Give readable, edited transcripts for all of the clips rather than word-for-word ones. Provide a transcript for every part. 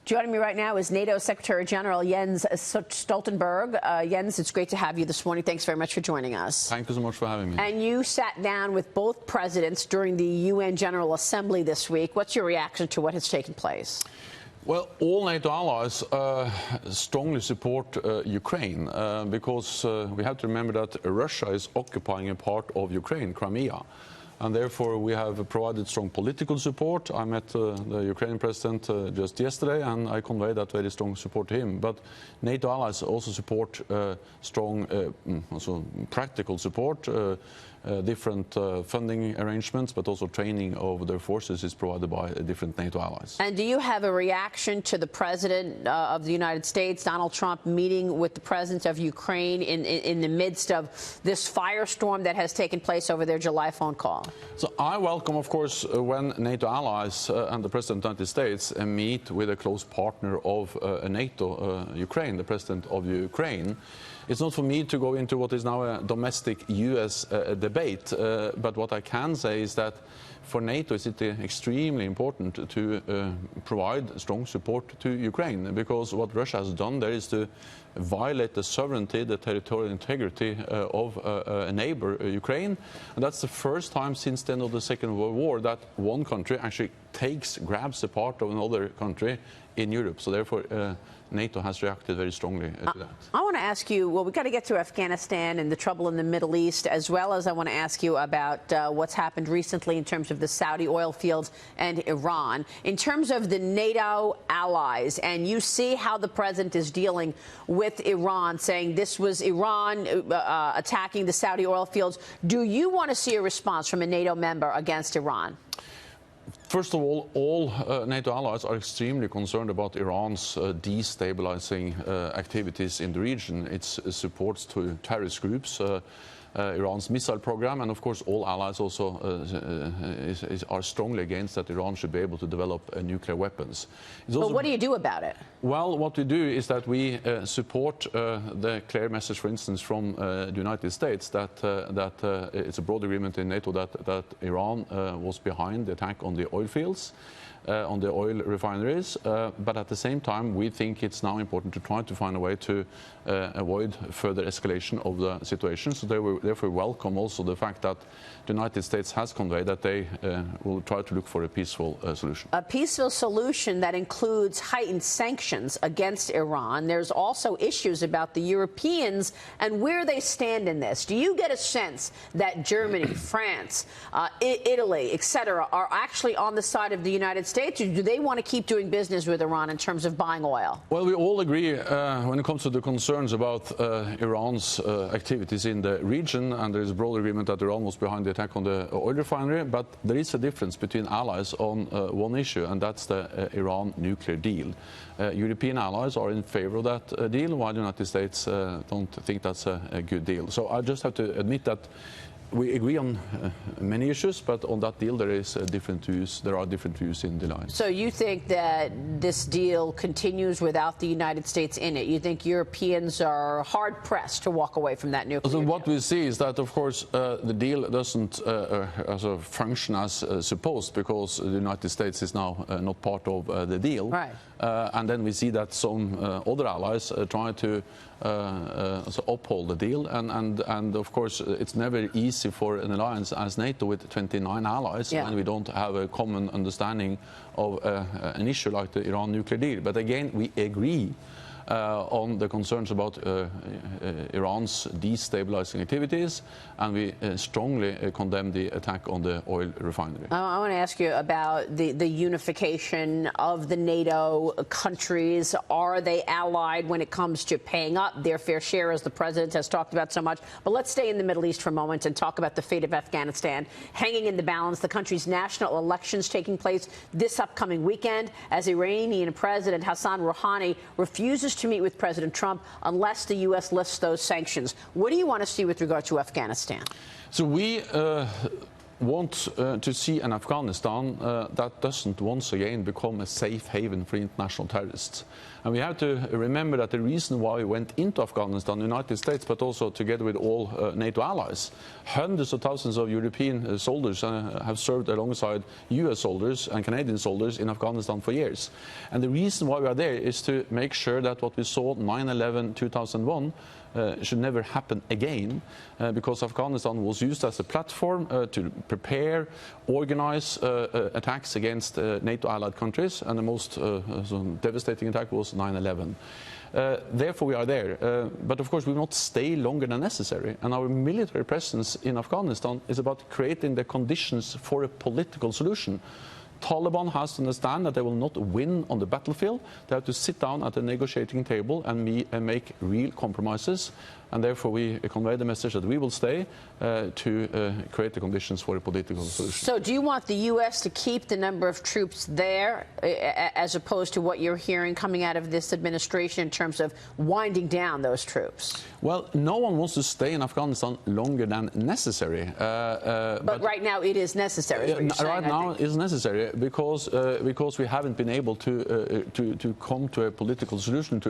Joining me right now is NATO Secretary General Jens Stoltenberg. Jens, it's great to have you this morning. Thanks very much for joining us. Thank you so much for having me. And you sat down with both presidents during the UN General Assembly this week. What's your reaction to what has taken place? Well, all NATO allies strongly support Ukraine because we have to remember that Russia is occupying a part of Ukraine, Crimea. And therefore, we have provided strong political support. I met the Ukrainian president just yesterday, and I conveyed that very strong support to him. But NATO allies also support strong, also practical support. Different funding arrangements, but also training of their forces is provided by different NATO allies. And do you have a reaction to the President of the United States, Donald Trump, meeting with the President of Ukraine in the midst of this firestorm that has taken place over their July phone call? So I welcome, of course, when NATO allies and the President of the United States meet with a close partner of NATO, Ukraine, the President of Ukraine. It's not for me to go into what is now a domestic U.S. debate, but what I can say is that for NATO it's extremely important to provide strong support to Ukraine, because what Russia has done there is to violate the sovereignty, the territorial integrity of a neighbor, Ukraine. And that's the first time since the end of the Second World War that one country actually grabs a part of another country in Europe. So therefore, NATO has reacted very strongly to that. I want to ask you, well, we've got to get to Afghanistan and the trouble in the Middle East, as well as I want to ask you about what's happened recently in terms of the Saudi oil fields and Iran. In terms of the NATO allies, and you see how the president is dealing with Iran, saying this was Iran attacking the Saudi oil fields, do you want to see a response from a NATO member against Iran? First of all NATO allies are extremely concerned about Iran's destabilizing activities in the region, its supports to terrorist groups, Iran's missile program, and of course all allies also are strongly against that Iran should be able to develop nuclear weapons. But what do you do about it? Well, what we do is that we support the clear message, for instance, from the United States that it's a broad agreement in NATO that Iran was behind the attack on the oil fields, on the oil refineries, but at the same time we think it's now important to try to find a way to avoid further escalation of the situation. So therefore welcome also the fact that the United States has conveyed that they will try to look for a peaceful solution. A peaceful solution that includes heightened sanctions against Iran. There's also issues about the Europeans and where they stand in this. Do you get a sense that Germany, France, Italy, etc., are actually on the side of the United States, or do they want to keep doing business with Iran in terms of buying oil? Well, we all agree when it comes to the concerns about Iran's activities in the region, and there is a broad agreement that Iran was behind the attack on the oil refinery, but there is a difference between allies on one issue, and that's the Iran nuclear deal. European allies are in favor of that deal, while the United States don't think that's a good deal. So I just have to admit that we agree on many issues, but on that deal there is different views. There are different views in the line. So you think that this deal continues without the United States in it? You think Europeans are hard pressed to walk away from that nuclear deal? So what we see is that, of course, the deal doesn't function as supposed, because the United States is now not part of the deal. Right. And then we see that some other allies try to uphold the deal, and of course it's never easy for an alliance as NATO with 29 allies when we don't have a common understanding of an issue like the Iran nuclear deal. But again, we agree on the concerns about Iran's destabilizing activities, and we strongly condemn the attack on the oil refinery. I want to ask you about the unification of the NATO countries. Are they allied when it comes to paying up their fair share, as the president has talked about so much? But let's stay in the Middle East for a moment and talk about the fate of Afghanistan. Hanging in the balance, the country's national elections taking place this upcoming weekend, as Iranian President Hassan Rouhani refuses to meet with President Trump unless the U.S. lifts those sanctions. What do you want to see with regard to Afghanistan? So we want to see an Afghanistan that doesn't once again become a safe haven for international terrorists. And we have to remember that the reason why we went into Afghanistan, the United States, but also together with all NATO allies, hundreds of thousands of European soldiers have served alongside US soldiers and Canadian soldiers in Afghanistan for years. And the reason why we are there is to make sure that what we saw 9/11/2001 should never happen again, because Afghanistan was used as a platform to prepare, organize attacks against NATO allied countries, and the most devastating attack was 9/11. Therefore, we are there. But of course, we will not stay longer than necessary. And our military presence in Afghanistan is about creating the conditions for a political solution. Taliban has to understand that they will not win on the battlefield. They have to sit down at the negotiating table and make real compromises. And therefore, we convey the message that we will stay to create the conditions for a political solution. So do you want the U.S. to keep the number of troops there, as opposed to what you're hearing coming out of this administration in terms of winding down those troops? Well, no one wants to stay in Afghanistan longer than necessary. But right now it is necessary. Right now it is necessary because we haven't been able to come to a political solution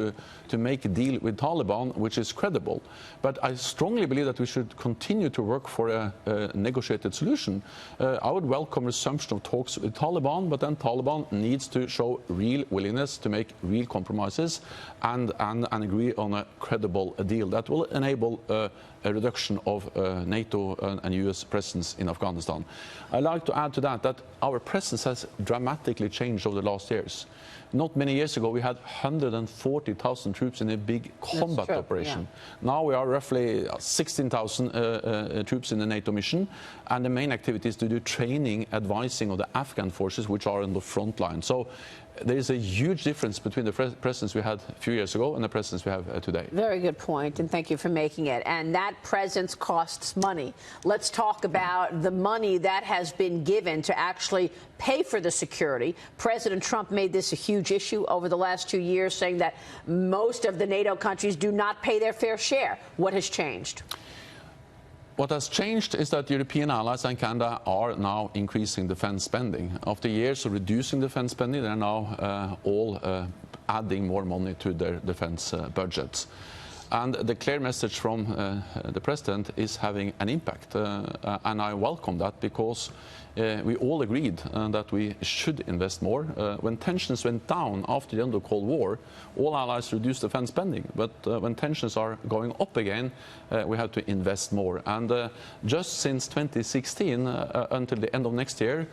to make a deal with Taliban, which is credible. But I strongly believe that we should continue to work for a negotiated solution. I would welcome resumption of talks with Taliban, but then Taliban needs to show real willingness to make real compromises and agree on a credible deal that will enable a reduction of NATO and US presence in Afghanistan. I'd like to add to that our presence has dramatically changed over the last years. Not many years ago, we had 140,000 troops in a big combat operation. Yeah. Now we are roughly 16,000 troops in the NATO mission, and the main activity is to do training, advising of the Afghan forces, which are on the front line. So there is a huge difference between the presence we had a few years ago and the presence we have today. Very good point, and thank you for making it. And that presence costs money. Let's talk about the money that has been given to actually pay for the security. President Trump made this a huge issue over the last 2 years, saying that most of the NATO countries do not pay their fair share. What has changed? What has changed is that European allies and Canada are now increasing defense spending. After years of reducing defense spending, they are now all adding more money to their defense budgets. And the clear message from the President is having an impact. And I welcome that, because we all agreed that we should invest more. When tensions went down after the end of the Cold War, all allies reduced defense spending. But when tensions are going up again, we have to invest more. And just since 2016, until the end of next year,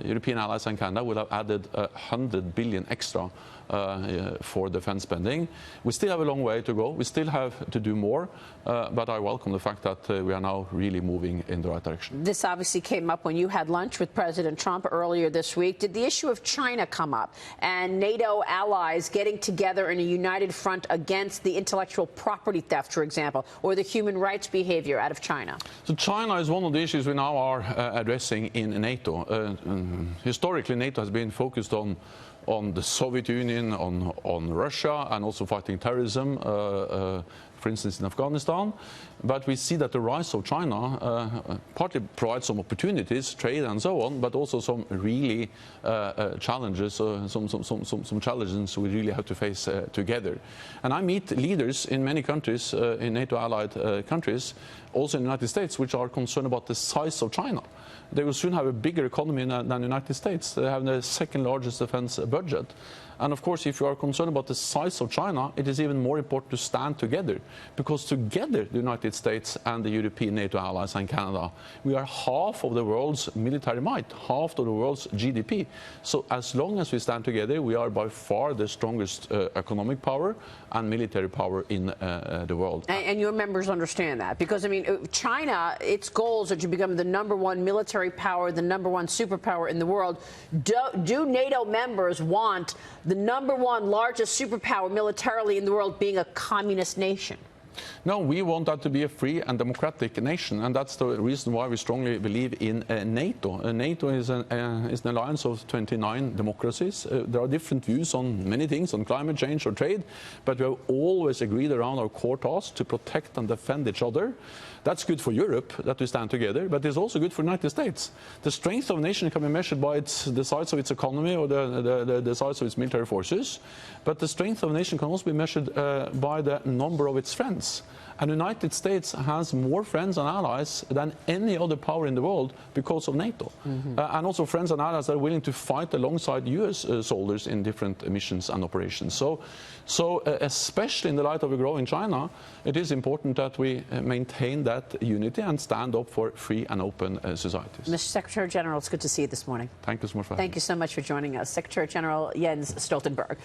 European allies and Canada will have added 100 billion extra for defense spending. We still have a long way to go. We still have to do more, but I welcome the fact that we are now really moving in the right direction. This obviously came up when you had lunch with President Trump earlier this week. Did the issue of China come up and NATO allies getting together in a united front against the intellectual property theft, for example, or the human rights behavior out of China? So China is one of the issues we now are addressing in NATO. Historically, NATO has been focused on the Soviet Union, on Russia, and also fighting terrorism, for instance, in Afghanistan. But we see that the rise of China partly provides some opportunities, trade and so on, but also some really challenges, some challenges we really have to face together. And I meet leaders in many countries, in NATO allied countries, also in the United States, which are concerned about the size of China. They will soon have a bigger economy than the United States. They have the second largest defense budget. And of course, if you are concerned about the size of China, it is even more important to stand together, because together, the United States and the European NATO allies and Canada, we are half of the world's military might, half of the world's GDP. So as long as we stand together, we are by far the strongest economic power and military power in the world. And your members understand that, because, I mean, China, its goals are to become the #1 military power, the #1 superpower in the world. Do NATO members want the #1 largest superpower militarily in the world being a communist nation? No, we want that to be a free and democratic nation, and that's the reason why we strongly believe in NATO. NATO is an alliance of 29 democracies. There are different views on many things, on climate change or trade, but we have always agreed around our core task to protect and defend each other. That's good for Europe, that we stand together, but it's also good for the United States. The strength of a nation can be measured by the size of its economy or the size of its military forces, but the strength of a nation can also be measured by the number of its friends. And the United States has more friends and allies than any other power in the world because of NATO. And also friends and allies that are willing to fight alongside US soldiers in different missions and operations. So especially in the light of a growing China, it is important that we maintain that unity and stand up for free and open societies. Mr. Secretary General, it's good to see you this morning. Thank you so much for having me. Thank you so much for joining us. Secretary General Jens Stoltenberg.